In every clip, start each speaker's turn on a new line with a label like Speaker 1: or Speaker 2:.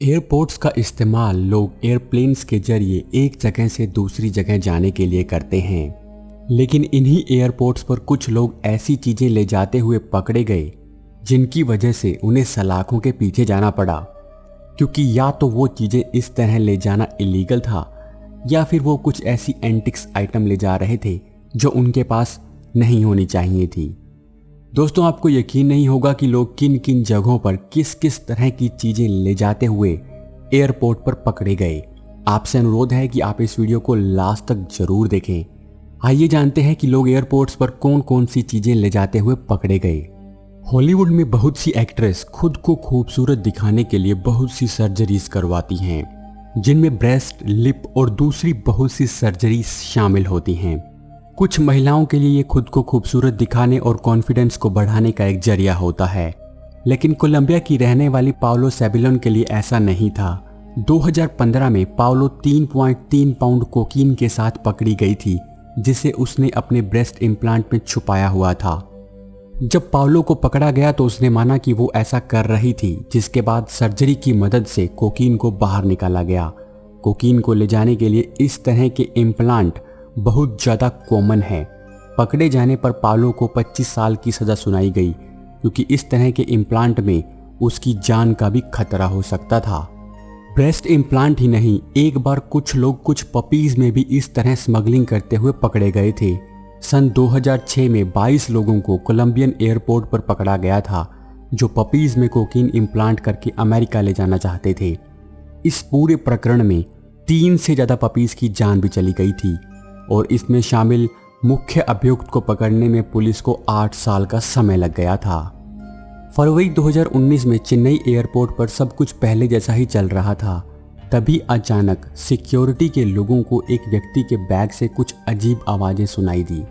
Speaker 1: Airports का इस्तेमाल लोग एयरप्लेन्स के जरिए एक जगह से दूसरी जगह जाने के लिए करते हैं, लेकिन इन्हीं एयरपोर्ट्स पर कुछ लोग ऐसी चीजें ले जाते हुए पकड़े गए जिनकी वजह से उन्हें सलाखों के पीछे जाना पड़ा, क्योंकि या तो वो चीजें इस तरह ले जाना इलीगल था या फिर वो कुछ ऐसी एंटिक्स आइटम ले जा रहे थे जो उनके पास नहीं होनी चाहिए थी। दोस्तों, आपको यकीन नहीं होगा कि लोग किन किन जगहों पर किस किस तरह की चीजें ले जाते हुए एयरपोर्ट पर पकड़े गए। आपसे अनुरोध है कि आप इस वीडियो को लास्ट तक जरूर देखें। आइए जानते हैं कि लोग एयरपोर्ट्स पर कौन कौन सी चीजें ले जाते हुए पकड़े गए। हॉलीवुड में बहुत सी एक्ट्रेस खुद को खूबसूरत दिखाने के लिए बहुत सी सर्जरीज करवाती हैं, जिनमें ब्रेस्ट, लिप और दूसरी बहुत सी सर्जरीज शामिल होती हैं। कुछ महिलाओं के लिए ये खुद को खूबसूरत दिखाने और कॉन्फिडेंस को बढ़ाने का एक जरिया होता है, लेकिन कोलंबिया की रहने वाली पाउलो सेबिलोन के लिए ऐसा नहीं था। 2015 में पाउलो 3.3 पाउंड कोकीन के साथ पकड़ी गई थी, जिसे उसने अपने ब्रेस्ट इम्प्लांट में छुपाया हुआ था। जब पाउलो को पकड़ा गया तो उसने माना कि वो ऐसा कर रही थी, जिसके बाद सर्जरी की मदद से कोकीन को बाहर निकाला गया। कोकीन को ले जाने के लिए इस तरह के इम्प्लांट बहुत ज़्यादा कॉमन है। पकड़े जाने पर पाउलो को 25 साल की सज़ा सुनाई गई, क्योंकि इस तरह के इम्प्लांट में उसकी जान का भी खतरा हो सकता था। ब्रेस्ट इम्प्लांट ही नहीं, एक बार कुछ लोग कुछ पपीज़ में भी इस तरह स्मगलिंग करते हुए पकड़े गए थे। सन 2006 में 22 लोगों को कोलंबियन एयरपोर्ट पर पकड़ा गया था, जो पपीज़ में कोकीन इम्प्लांट करके अमेरिका ले जाना चाहते थे। इस पूरे प्रकरण में 3 से ज़्यादा पपीज़ की जान भी चली गई थी और इसमें शामिल मुख्य अभियुक्त को पकड़ने में पुलिस को 8 साल का समय लग गया था। फरवरी 2019 में चेन्नई एयरपोर्ट पर सब कुछ पहले जैसा ही चल रहा था। तभी अचानक सिक्योरिटी के लोगों को एक व्यक्ति के बैग से कुछ अजीब आवाज़ें सुनाई दी।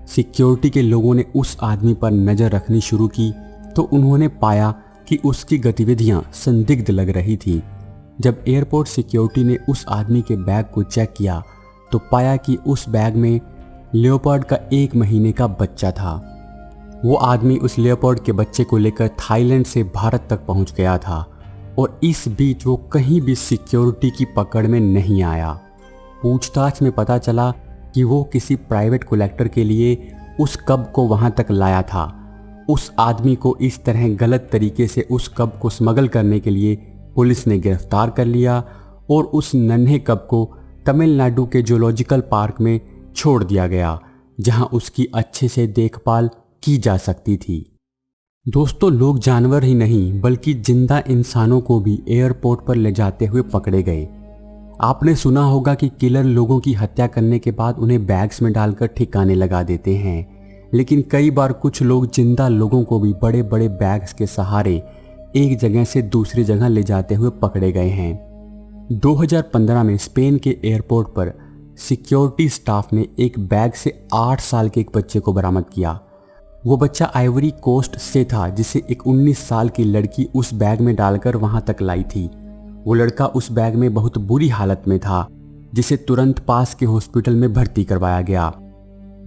Speaker 1: सिक्योरिटी के लोगों ने उस आदमी पर नज़र रखनी शुरू की तो उन्होंने पाया कि उसकी गतिविधियां संदिग्ध लग रही थी। जब एयरपोर्ट सिक्योरिटी ने उस आदमी के बैग को चेक किया तो पाया कि उस बैग में लियोपार्ड का 1 महीने का बच्चा था। वो आदमी उस लियोपार्ड के बच्चे को लेकर थाईलैंड से भारत तक पहुंच गया था और इस बीच वो कहीं भी सिक्योरिटी की पकड़ में नहीं आया। पूछताछ में पता चला कि वो किसी प्राइवेट कलेक्टर के लिए उस कब को वहां तक लाया था। उस आदमी को इस तरह गलत तरीके से उस कब को स्मगल करने के लिए पुलिस ने गिरफ्तार कर लिया और उस नन्हे कब को तमिलनाडु के जूलॉजिकल पार्क में छोड़ दिया गया, जहां उसकी अच्छे से देखभाल की जा सकती थी। दोस्तों, लोग जानवर ही नहीं बल्कि जिंदा इंसानों को भी एयरपोर्ट पर ले जाते हुए पकड़े गए। आपने सुना होगा कि किलर लोगों की हत्या करने के बाद उन्हें बैग्स में डालकर ठिकाने लगा देते हैं, लेकिन कई बार कुछ लोग जिंदा लोगों को भी बड़े बड़े बैग्स के सहारे एक जगह से दूसरी जगह ले जाते हुए पकड़े गए हैं। 2015 में स्पेन के एयरपोर्ट पर सिक्योरिटी स्टाफ ने एक बैग से 8 साल के एक बच्चे को बरामद किया। वो बच्चा आइवरी कोस्ट से था, जिसे एक 19 साल की लड़की उस बैग में डालकर वहां तक लाई थी। वो लड़का उस बैग में बहुत बुरी हालत में था, जिसे तुरंत पास के हॉस्पिटल में भर्ती करवाया गया।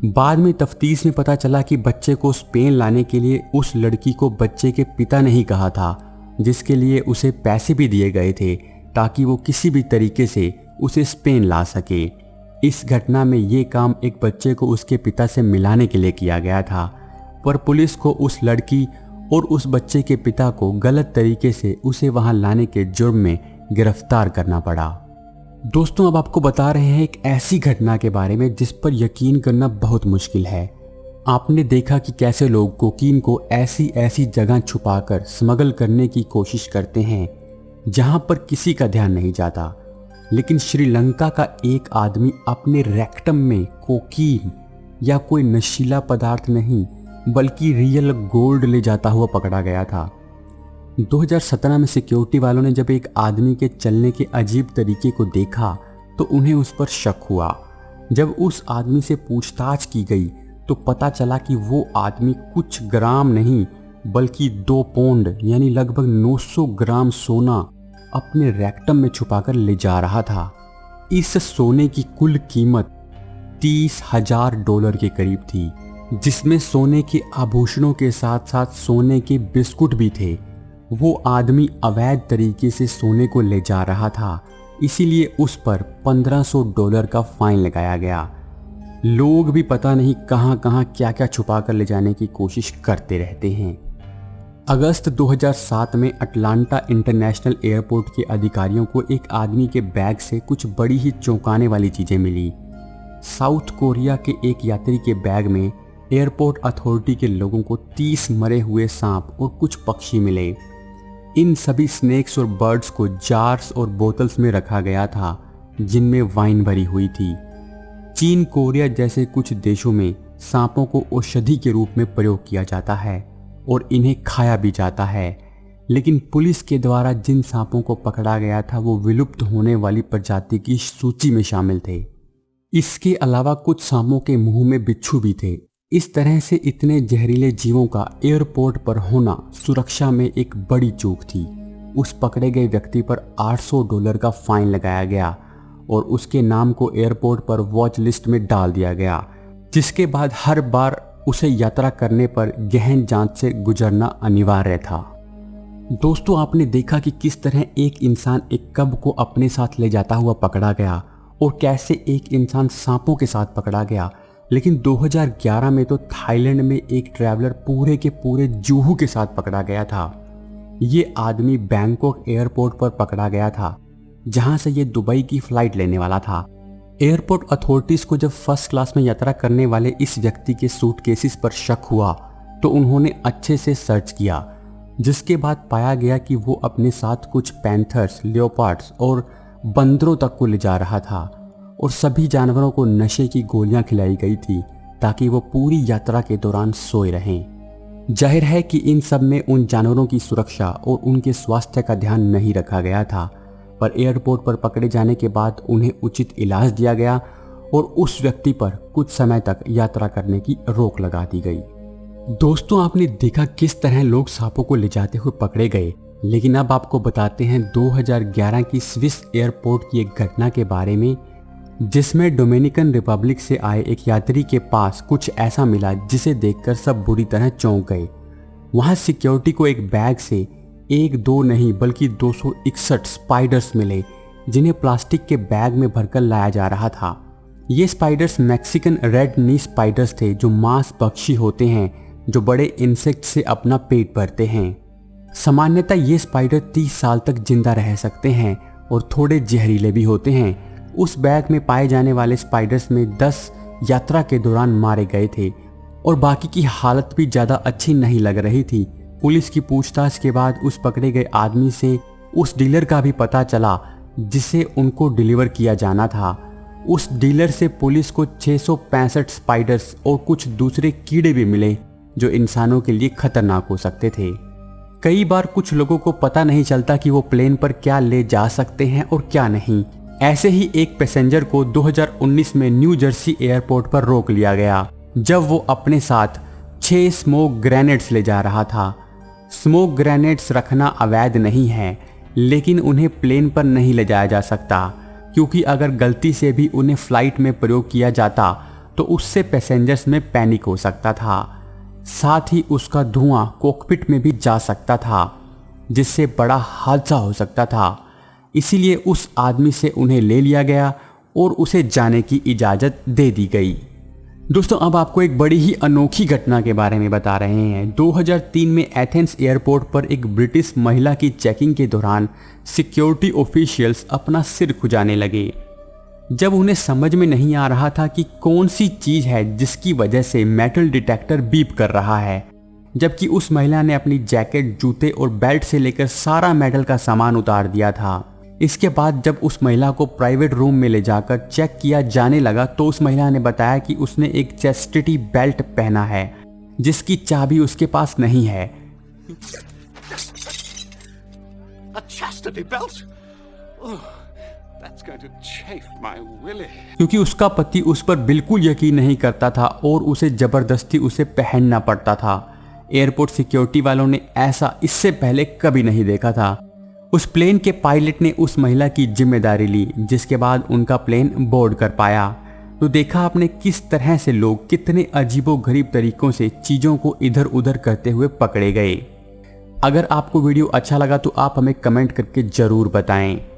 Speaker 1: बाद में तफ्तीश में पता चला कि बच्चे को स्पेन लाने के लिए उस लड़की को बच्चे के पिता ने ही कहा था, जिसके लिए उसे पैसे भी दिए गए थे ताकि वो किसी भी तरीके से उसे स्पेन ला सके। इस घटना में ये काम एक बच्चे को उसके पिता से मिलाने के लिए किया गया था, पर पुलिस को उस लड़की और उस बच्चे के पिता को गलत तरीके से उसे वहां लाने के जुर्म में गिरफ्तार करना पड़ा। दोस्तों, अब आपको बता रहे हैं एक ऐसी घटना के बारे में जिस पर यकीन करना बहुत मुश्किल है। आपने देखा कि कैसे लोग कोकीन को ऐसी ऐसी जगह छुपाकर स्मगल करने की कोशिश करते हैं जहां पर किसी का ध्यान नहीं जाता, लेकिन श्रीलंका का एक आदमी अपने रेक्टम में कोकीन या कोई नशीला पदार्थ नहीं बल्कि रियल गोल्ड ले जाता हुआ पकड़ा गया था। 2017 में सिक्योरिटी वालों ने जब एक आदमी के चलने के अजीब तरीके को देखा तो उन्हें उस पर शक हुआ। जब उस आदमी से पूछताछ की गई तो पता चला कि वो आदमी कुछ ग्राम नहीं बल्कि 2 पौंड यानी लगभग 900 ग्राम सोना अपने रेक्टम में छुपाकर ले जा रहा था। इस सोने की कुल कीमत $30,000 के करीब थी, जिसमें सोने के आभूषणों के साथ साथ सोने के बिस्कुट भी थे। वो आदमी अवैध तरीके से सोने को ले जा रहा था, इसीलिए उस पर $1500 का फाइन लगाया गया। लोग भी पता नहीं कहां कहां क्या क्या छुपा कर ले जाने की कोशिश करते रहते हैं। अगस्त 2007 में अटलांटा इंटरनेशनल एयरपोर्ट के अधिकारियों को एक आदमी के बैग से कुछ बड़ी ही चौंकाने वाली चीजें मिली। साउथ कोरिया के एक यात्री के बैग में एयरपोर्ट अथॉरिटी के लोगों को 30 मरे हुए सांप और कुछ पक्षी मिले। इन सभी स्नेक्स और बर्ड्स को जार्स और बोतल्स में रखा गया था जिनमें वाइन भरी हुई थी। चीन, कोरिया जैसे कुछ देशों में सांपों को औषधि के रूप में प्रयोग किया जाता है और इन्हें खाया भी जाता है, लेकिन पुलिस के द्वारा जिन सांपों को पकड़ा गया था वो विलुप्त होने वाली प्रजाति की सूची में शामिल थे। इसके अलावा कुछ सांपों के मुंह में बिच्छू भी थे। इस तरह से इतने जहरीले जीवों का एयरपोर्ट पर होना सुरक्षा में एक बड़ी चूक थी। उस पकड़े गए व्यक्ति पर $800 का फाइन लगाया गया और उसके नाम को एयरपोर्ट पर वॉच लिस्ट में डाल दिया गया, जिसके बाद हर बार उसे यात्रा करने पर गहन जांच से गुजरना अनिवार्य था। दोस्तों, आपने देखा कि किस तरह एक इंसान एक कब को अपने साथ ले जाता हुआ पकड़ा गया और कैसे एक इंसान सांपों के साथ पकड़ा गया। लेकिन 2011 में तो थाईलैंड में एक ट्रैवलर पूरे के पूरे जुहू के साथ पकड़ा गया था। ये आदमी बैंकॉक एयरपोर्ट पर पकड़ा गया था, जहां से ये दुबई की फ्लाइट लेने वाला था। एयरपोर्ट अथॉरिटीज को जब फर्स्ट क्लास में यात्रा करने वाले इस व्यक्ति के सूटकेसेस पर शक हुआ तो उन्होंने अच्छे से सर्च किया, जिसके बाद पाया गया कि वो अपने साथ कुछ पैंथर्स, लियोपार्ड्स और बंदरों तक को ले जा रहा था और सभी जानवरों को नशे की गोलियां खिलाई गई थी ताकि वो पूरी यात्रा के दौरान सोए रहें। जाहिर है कि इन सब में उन जानवरों की सुरक्षा और उनके स्वास्थ्य का ध्यान नहीं रखा गया था, पर एयरपोर्ट पर पकड़े जाने के बाद उन्हें उचित इलाज दिया गया और उस व्यक्ति पर कुछ समय तक यात्रा करने की रोक लगा दी गई। दोस्तों, आपने देखा किस तरह लोग सांपों को ले जाते हुए पकड़े गए, लेकिन अब आपको बताते हैं 2011 की स्विस एयरपोर्ट की एक घटना के बारे में, जिसमें डोमिनिकन रिपब्लिक से आए एक यात्री के पास कुछ ऐसा मिला जिसे देखकर सब बुरी तरह चौंक गए। वहां सिक्योरिटी को एक बैग से एक दो नहीं बल्कि 261 स्पाइडर्स मिले, जिन्हें प्लास्टिक के बैग में भरकर लाया जा रहा था। ये स्पाइडर्स मैक्सिकन रेड नी स्पाइडर्स थे, जो मांस भक्षी होते हैं, जो बड़े इंसेक्ट से अपना पेट भरते हैं। सामान्यतः ये स्पाइडर 30 साल तक जिंदा रह सकते हैं और थोड़े जहरीले भी होते हैं। उस बैग में पाए जाने वाले स्पाइडर्स में 10 यात्रा के दौरान मारे गए थे और बाकी की हालत भी ज़्यादा अच्छी नहीं लग रही थी। पुलिस की पूछताछ के बाद उस पकड़े गए आदमी से उस डीलर का भी पता चला जिसे उनको डिलीवर किया जाना था। उस डीलर से पुलिस को 665 स्पाइडर्स और कुछ दूसरे कीड़े भी मिले जो इंसानों के लिए खतरनाक हो सकते थे। कई बार कुछ लोगों को पता नहीं चलता कि वो प्लेन पर क्या ले जा सकते हैं और क्या नहीं। ऐसे ही एक पैसेंजर को 2019 में न्यू जर्सी एयरपोर्ट पर रोक लिया गया जब वो अपने साथ 6 स्मोक ग्रेनेड्स ले जा रहा था। स्मोक ग्रेनेड्स रखना अवैध नहीं है, लेकिन उन्हें प्लेन पर नहीं ले जाया जा सकता, क्योंकि अगर गलती से भी उन्हें फ्लाइट में प्रयोग किया जाता तो उससे पैसेंजर्स में पैनिक हो सकता था। साथ ही उसका धुआं कॉकपिट में भी जा सकता था, जिससे बड़ा हादसा हो सकता था। इसीलिए उस आदमी से उन्हें ले लिया गया और उसे जाने की इजाज़त दे दी गई। दोस्तों, अब आपको एक बड़ी ही अनोखी घटना के बारे में बता रहे हैं। 2003 में एथेंस एयरपोर्ट पर एक ब्रिटिश महिला की चेकिंग के दौरान सिक्योरिटी ऑफिशियल्स अपना सिर खुजाने लगे, जब उन्हें समझ में नहीं आ रहा था कि कौन सी चीज़ है जिसकी वजह से मेटल डिटेक्टर बीप कर रहा है, जबकि उस महिला ने अपनी जैकेट, जूते और बेल्ट से लेकर सारा मेटल का सामान उतार दिया था। इसके बाद जब उस महिला को प्राइवेट रूम में ले जाकर चेक किया जाने लगा तो उस महिला ने बताया कि उसने एक चेस्टिटी बेल्ट पहना है जिसकी चाबी उसके पास नहीं है। क्योंकि उसका पति उस पर बिल्कुल यकीन नहीं करता था और उसे जबरदस्ती उसे पहनना पड़ता था। एयरपोर्ट सिक्योरिटी वालों ने ऐसा इससे पहले कभी नहीं देखा था। उस प्लेन के पायलट ने उस महिला की जिम्मेदारी ली, जिसके बाद उनका प्लेन बोर्ड कर पाया। तो देखा आपने किस तरह से लोग कितने अजीबोगरीब तरीकों से चीज़ों को इधर उधर करते हुए पकड़े गए। अगर आपको वीडियो अच्छा लगा तो आप हमें कमेंट करके ज़रूर बताएं।